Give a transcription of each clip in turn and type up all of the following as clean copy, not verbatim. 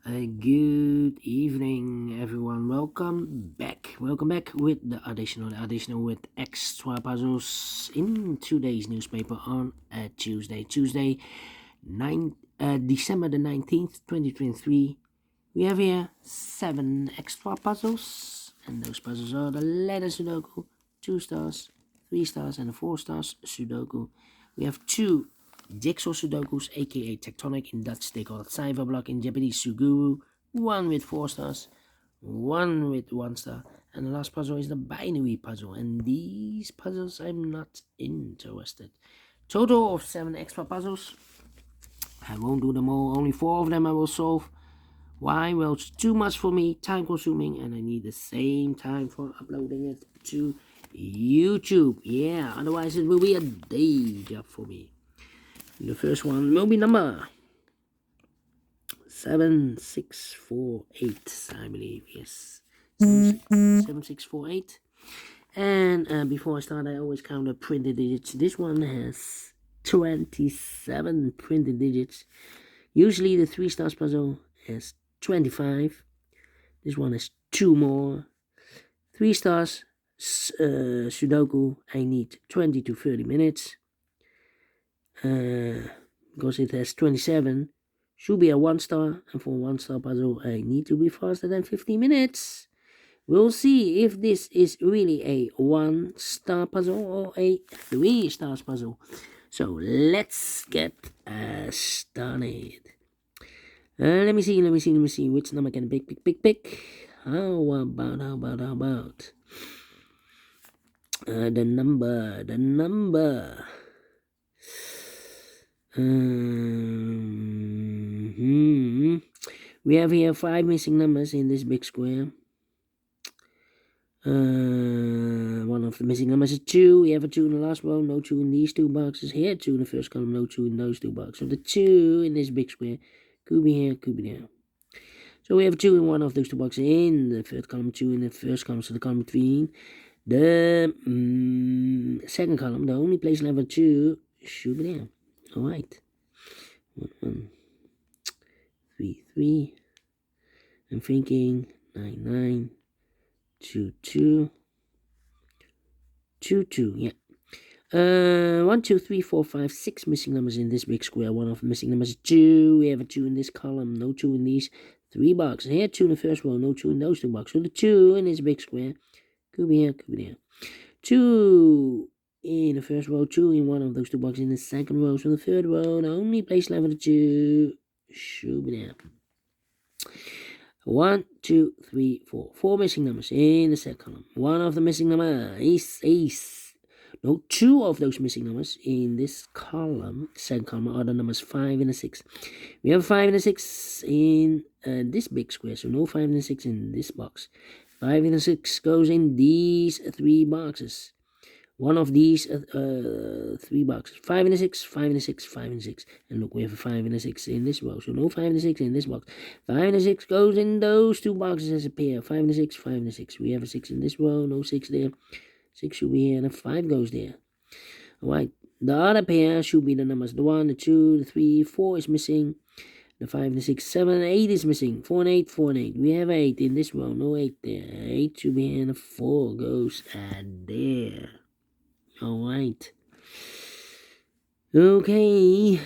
Good evening, everyone. Welcome back. Welcome back with the additional with extra puzzles in today's newspaper on Tuesday, December the 19th, 2023. We have here 7 extra puzzles, and those puzzles are the letter Sudoku, 2 stars, 3 stars, and 4 stars Sudoku. We have 2 jigsaw Sudokus, aka tectonic, in Dutch they call it cyberblock, in Japanese Suguru, 1 with 4 stars, 1 with 1 star, and the last puzzle is the binary puzzle, and these puzzles I'm not interested. Total of 7 extra puzzles. I won't do them all, only 4 of them I will solve. Why? Well, it's too much for me, time consuming, and I need the same time for uploading it to YouTube. Yeah, otherwise it will be a day job for me. The first one will be number 7648, I believe. Yes, 7648. And before I start, I always count the printed digits. This one has 27 printed digits. Usually the 3 stars puzzle has 25. This one has 2 more. 3 stars Sudoku, I need 20 to 30 minutes. Because it has 27, should be a 1 star, and for 1 star puzzle I need to be faster than 15 minutes. We'll see if this is really a 1 star puzzle or a 3 stars puzzle. So let's get started. Let me see which number can I pick. How about the number. We have here 5 missing numbers in this big square. One of the missing numbers is 2. We have a 2 in the last row, no 2 in these 2 boxes. Here 2 in the first column, no 2 in those 2 boxes. So the 2 in this big square could be here, could be there. So we have 2 in one of those 2 boxes in the third column, 2 in the first column, so the column between. The second column, the only place level 2 should be there. Alright. 1, 3, 3. I'm thinking 9, 9, 2, 2, 2, 2. Yeah. 1, 2, 3, 4, 5, 6 missing numbers in this big square. One of the missing numbers is 2. We have a 2 in this column, no 2 in these 3 boxes. Here 2 in the first row, no 2 in those 2 boxes. So the 2 in this big square could be here, could be there. 2 in the first row, 2 in one of those 2 boxes in the second row. So the third row, the only place level 2 should be there. 1, 2, 3, 4. 4 missing numbers in the second column. One of the missing numbers is no, 2 of those missing numbers in this column, second column, are the numbers 5 and 6. We have 5 and 6 in this big square, so no 5 and 6 in this box. 5 and 6 goes in these 3 boxes. One of these 3 boxes. 5 and 6, 5 and 6, 5 and 6. And look, we have a 5 and 6 in this row. So no 5 and 6 in this box. 5 and 6 goes in those 2 boxes as a pair. 5 and 6, 5 and 6. We have a 6 in this row, no 6 there. 6 should be here, and a 5 goes there. Alright, the other pair should be the numbers. The 1, the 2, the 3, 4 is missing. The 5, the 6, 7, and 8 is missing. 4 and 8, 4 and 8. We have 8 in this row, no 8 there. 8 should be here, and a 4 goes there. Alright. Okay.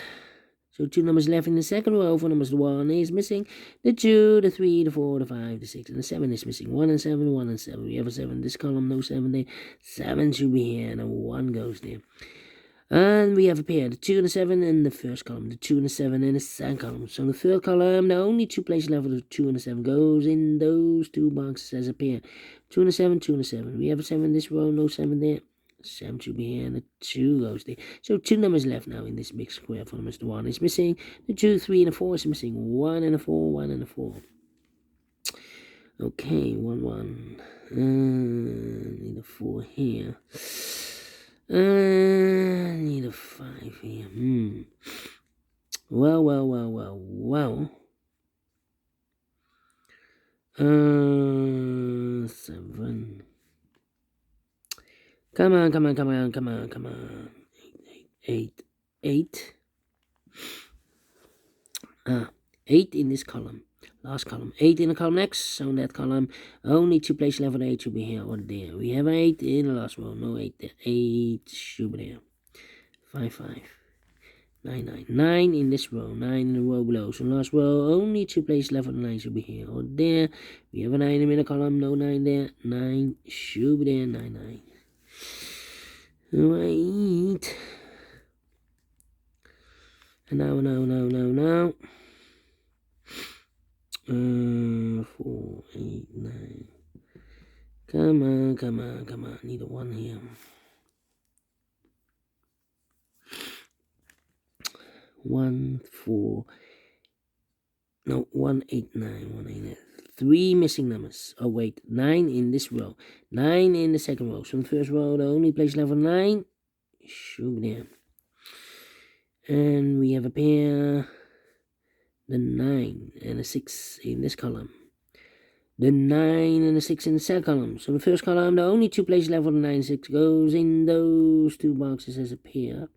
So 2 numbers left in the second row. 4 numbers, the 1 is missing. The 2, the 3, the 4, the 5, the 6, and the 7 is missing. 1 and 7, 1 and 7. We have a 7 in this column, no 7 there. 7 should be here, and a 1 goes there. And we have a pair, the 2 and the 7 in the first column, the 2 and the 7 in the second column. So in the third column, the only 2 places left of the 2 and the 7 goes in those 2 boxes as a pair. 2 and the 7, 2 and the 7. We have a 7 in this row, no 7 there. 7 should be here, and the 2 goes there. So 2 numbers left now in this big square. For numbers, the 1 is missing. The 2, 3, and the 4 is missing. 1 and a 4, 1 and a 4. Okay, 1, 1. Need a 4 here. Need a 5 here. Well. 7. Come on. 8. 8 in this column. Last column. 8 in the column next. So in that column, only 2 places left for 8 should be here or there. We have 8 in the last row. No 8 there. 8 should be there. 5, 5. 9, 9. 9 in this row. 9 in the row below. So last row, only 2 places left for the 9 should be here or there. We have a 9 in the middle column. No 9 there. 9 should be there. 9, 9. Right. And now. 4, 8, 9. Come on. Need a 1 here. 1, 4. No, 1, 8, 9. 1, 8, 9. 3 missing numbers. Oh, wait. 9 in this row. 9 in the second row. So in the first row, the only place left for 9 should be there. And we have a pair. The 9 and a 6 in this column. The 9 and a 6 in the second column. So in the first column, the only 2 places left for the 9 and 6 goes in those 2 boxes as a pair.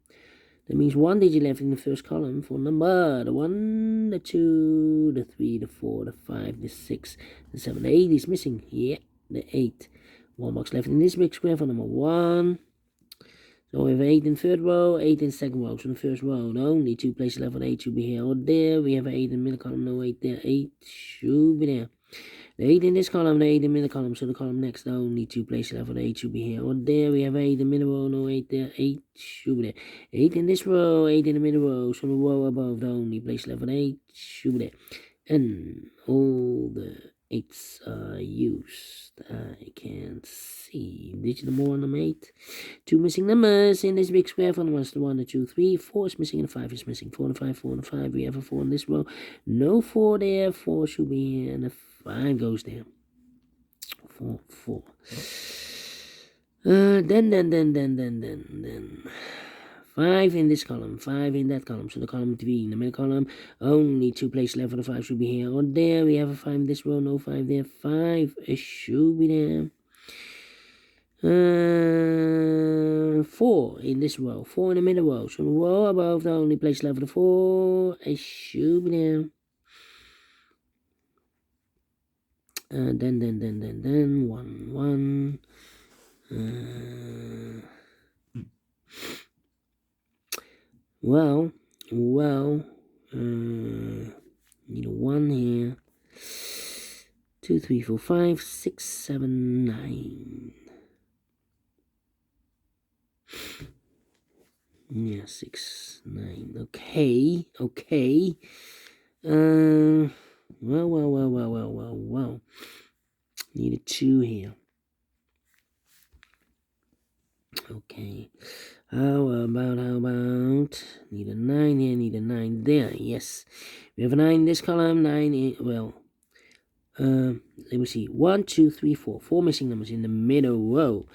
That means 1 digit left in the first column for number. The 1, the 2, the 3, the 4, the 5, the 6, the 7, the 8 is missing. Yeah, the 8. 1 box left in this big square for number 1. So we have 8 in the third row, 8 in the second row. So in the first row, the only 2 places left for the 8 should be here or there. We have 8 in the middle column, no 8 there. 8 should be there. The 8 in this column, the 8 in the middle column. So the column next, the only 2 places left for the 8 should be here or there. We have 8 in the middle row, no 8 there. 8 should be there. 8 in this row, 8 in the middle row. So the row above, the only place left for the 8 should be there. And all the 8s are used. I can't see. Digit number 1, number 8. 2 missing numbers in this big square. For the 1, the 2, 3. 4 is missing and 5 is missing. 4 and 5, 4 and 5. We have a 4 in this row. No 4 there. 4 should be here. And a 5 goes there. 4, 4. Then. 5 in this column, 5 in that column. So the column 3 in the middle column, only 2 places left for the 5 should be here or there. We have a 5 in this row, no 5 there. 5 should be there. 4 in this row, 4 in the middle row. So the row above, the only place left for the 4 should be there. Then 1, 1. Well, need a 1 here. 2, 3, 4, 5, 6, 7, 9. Yeah, 6, 9. Okay. Well. Need a 2 here. Okay. How about need a 9 here, need a 9 there. Yes. We have a 9 in this column, 9 in, let me see. 1, 2, 3, 4. 4 missing numbers in the middle row.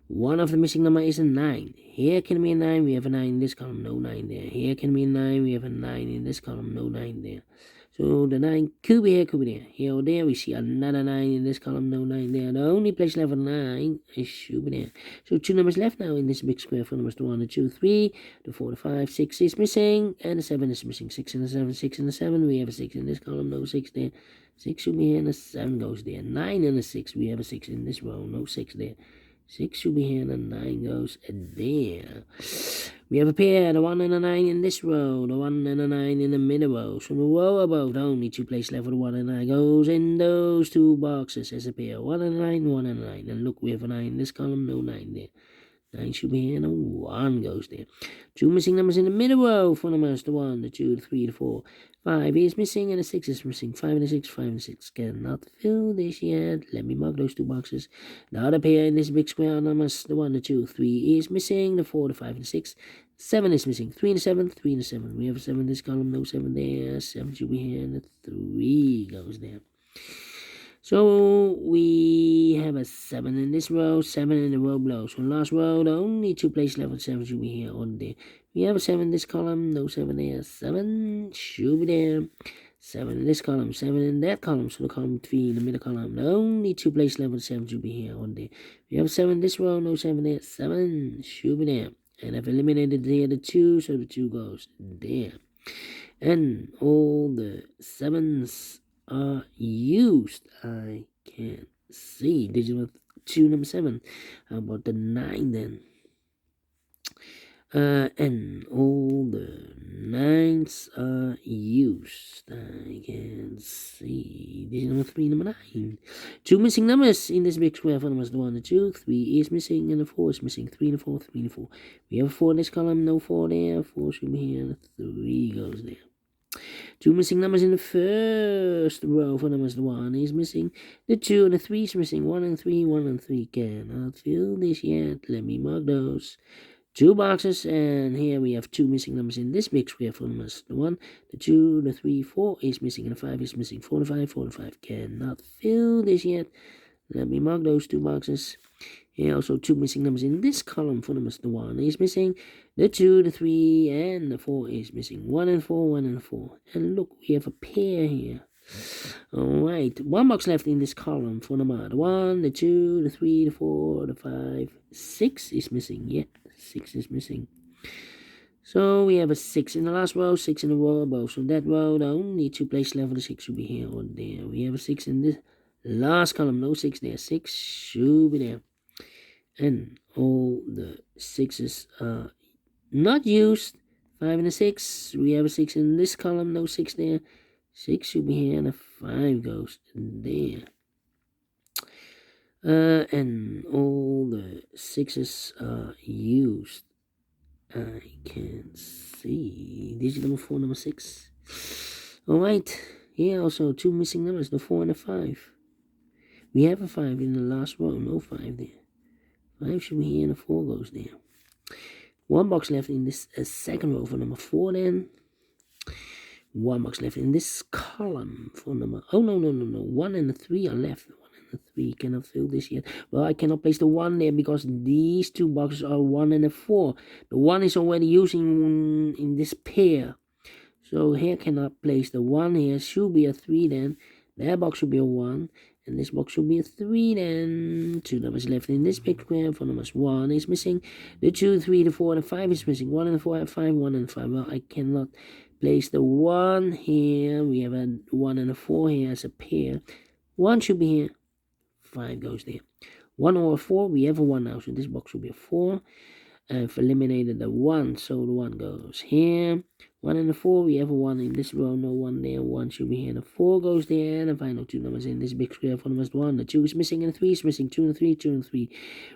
One of the missing number is a 9. Here can be a 9, we have a 9 in this column, no 9 there. Here can be a 9, we have a 9 in this column, no 9 there. So the 9 could be here, could be there. Here or there, we see another 9 in this column, no 9 there. The only place left for 9 is should be there. So 2 numbers left now in this big square for numbers 1, the 2, 3, the 4, the 5, 6 is missing, and the 7 is missing. 6 and the 7, 6 and the 7. We have a 6 in this column, no 6 there. 6 should be here, and the 7 goes there. 9 and a 6, we have a 6 in this row, no 6 there. 6 should be here, and the 9 goes there. We have a pair, the 1 and the 9 in this row, the 1 and the 9 in the middle row. So the row above, the only 2 places left for the 1 and 9 goes in those 2 boxes as a pair. 1 and 9, 1 and 9. And look, we have a 9 in this column, no 9 there. 9 should be here, and a 1 goes there. 2 missing numbers in the middle row for numbers, the 1, the 2, the 3, the 4. 5 is missing, and the 6 is missing. 5 and the 6, 5 and the 6. Cannot fill this yet. Let me mark those 2 boxes. The other pair in this big square numbers, the 1, the 2, 3 is missing. The 4, the 5, and the 6. 7 is missing. 3 and the 7, 3 and the 7. We have a 7 in this column, no 7 there. 7 should be here, and the 3 goes there. So we have a 7 in this row, 7 in the row below. So last row, the only 2 places left for 7 should be here on there. We have a 7 in this column, no 7 there. 7 should be there. 7 in this column, 7 in that column. So the column 3 in the middle column, the only 2 places left for 7 should be here on there. We have a 7 in this row, no 7 there. 7 should be there. And I've eliminated the 2, so the 2 goes there. and all the 7s are used. I can see digital 2 number 7. How about the 9 then? And all the 9s are used. I can see this is number 3, number 9. 2 missing numbers in this big square for numbers 1 and 2. 3 is missing and the 4 is missing. 3 and 4, 3 and 4. We have a 4 in this column, no 4 there. 4 should be here, 3 goes there. 2 missing numbers in the first row for numbers 1 is missing. The 2 and the 3 is missing. 1 and 3, 1 and 3. Cannot fill this yet. Let me mark those. 2 boxes, and here we have 2 missing numbers in this big square for numbers. The 1, the 2, the 3, 4 is missing, and the 5 is missing. 4 and 5, 4 and 5. Cannot fill this yet. Let me mark those 2 boxes. Here also 2 missing numbers in this column for numbers. The 1 is missing, the 2, the 3, and the 4 is missing. 1 and 4, 1 and 4. And look, we have a pair here. Alright, 1 box left in this column for number the 1, the 2, the 3, the 4, the 5, 6 is missing. Yeah, 6 is missing. So we have a 6 in the last row, 6 in the row above. So that row, the only 2 places left for the 6 should be here or there. We have a 6 in this last column, no 6 there. 6 should be there. And all the 6s are not used. 5 and a 6. We have a 6 in this column, no 6 there. 6 should be here, and a 5 goes there. And all the 6s are used. I can see digit number 4, number 6. Alright, here also 2 missing numbers, the 4 and the 5. We have a 5 in the last row, no 5 there. 5 should be here, and the 4 goes there. 1 box left in this second row for number 4 then. 1 box left in this column for number... Oh, no. 1 and the 3 are left. 1 and the 3 cannot fill this yet. Well, I cannot place the 1 there because these 2 boxes are 1 and a 4. The 1 is already using in this pair. So here cannot place the 1 here. Should be a 3 then. That box should be a 1. And this box should be a 3 then. 2 numbers left in this big square for numbers 1 is missing. The 2, 3, the 4, and the 5 is missing. 1 and the 4 have 5, 1 and 5. Well, I cannot place the 1 here. We have a 1 and a 4 here as a pair. 1 should be here. 5 goes there. 1 or a 4. We have a 1 now. So this box should be a 4. I've eliminated the 1. So the 1 goes here. 1 and a 4. We have a 1 in this row. No 1 there. 1 should be here. The 4 goes there. And the final 2 numbers in this big square for numbers 1. The 2 is missing and the 3 is missing. 2 and 3. 2 and 3.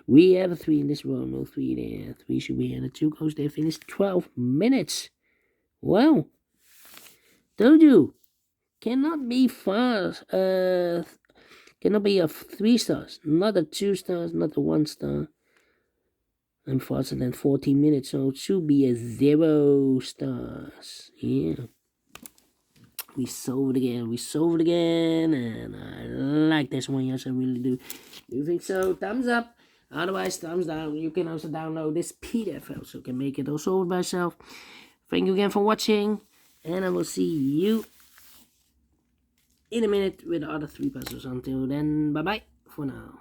We have a 3 in this row. No 3 there. 3 should be here. The 2 goes there. Finish 12 minutes. Wow. Told you. Cannot be fast. Cannot be a 3 stars. Not a 2 stars. Not a 1 star. I'm faster than 14 minutes. So it should be a 0 stars. Yeah. We solved it again. And I like this one. Yes, I really do. You think so? Thumbs up. Otherwise, thumbs down. You can also download this PDF so you can make it also by yourself. Thank you again for watching. And I will see you in a minute with the other 3 puzzles. Until then, bye-bye for now.